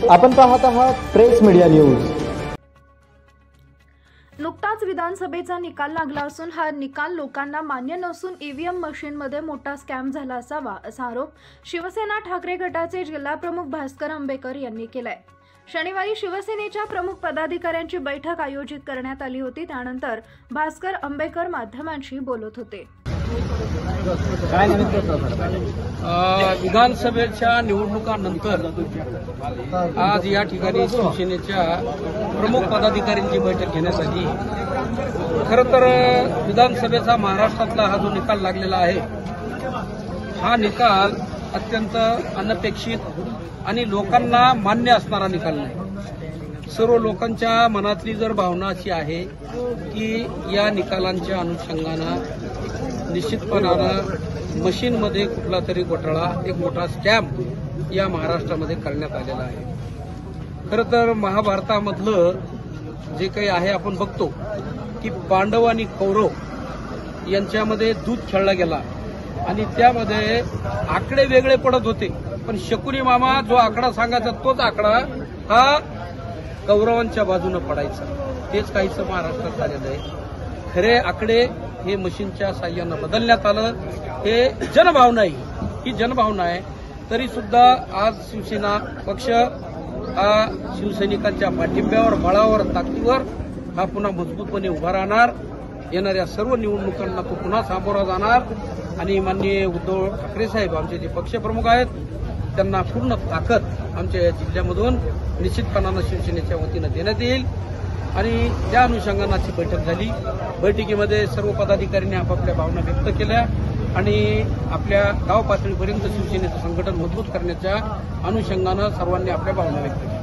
आपण पाहत आहात प्रेस मीडिया न्यूज। नुकताच विधानसभेचा निकाल लागला असून हा निकाल लोकांना मान्य नसून ईव्हीएम मशीनमध्ये मोठा स्कॅम झाला असावा असा आरोप शिवसेना ठाकरे गटाचे जिल्हाप्रमुख भास्कर अंबेकर यांनी केलाय। शनिवारी शिवसेनेच्या प्रमुख पदाधिकाऱ्यांची बैठक आयोजित करण्यात आली होती। त्यानंतर भास्कर अंबेकर माध्यमांशी बोलत होते। विधानसभेच्या निवडणुकांनंतर आज या ठिकाणी शिवसेनेच्या प्रमुख पदाधिकाऱ्यांची बैठक घेण्यात आली। खरं तर विधानसभेचा महाराष्ट्रातला हा जो निकाल लागलेला आहे हा निकाल अत्यंत अनपेक्षित आणि लोकांना मान्य असणारा निकाल नाही। सर्व लोकांच्या मनातली जर भावना अशी आहे की या निकालांच्या अनुषंगानं निश्चितपणानं मशीनमध्ये कुठला तरी घोटाळा, एक मोठा स्कॅम या महाराष्ट्रामध्ये करण्यात आलेला आहे। खरं तर महाभारतामधलं जे काही आहे आपण बघतो की पांडव आणि कौरव यांच्यामध्ये दूध खेळला गेला आणि त्यामध्ये आकडे वेगळे पडत होते, पण शकुनी मामा जो आकडा सांगायचा तोच आकडा हा कौरवांच्या बाजूने पडायचा। तेच काहीसं महाराष्ट्रात झालेलं आहे। खरे आकडे हे मशीनच्या साह्यानं बदलण्यात आलं। हे जनभावना आहे, ही जनभावना आहे। तरी सुद्धा आज शिवसेना पक्ष हा शिवसैनिकांच्या पाठिंब्यावर, बळावर, ताकदीवर हा पुन्हा मजबूतपणे उभा राहणार। येणाऱ्या सर्व निवडणुकांना तो पुन्हा सामोरा जाणार आणि माननीय उद्धव ठाकरे साहेब आमचे जे पक्षप्रमुख आहेत त्यांना पूर्ण ताकद आमच्या या जिल्ह्यामधून निश्चितपणानं शिवसेनेच्या वतीनं देण्यात येईल आणि त्या अनुषंगाने बैठक झाली। बैठकीमध्ये सर्व पदाधिकाऱ्यांनी आपापल्या भावना व्यक्त केल्या आणि आपल्या गाव पातळीपर्यंत शिवसेनेचं संघटन मजबूत करण्याच्या अनुषंगानं सर्वांनी आपल्या भावना व्यक्त केल्या।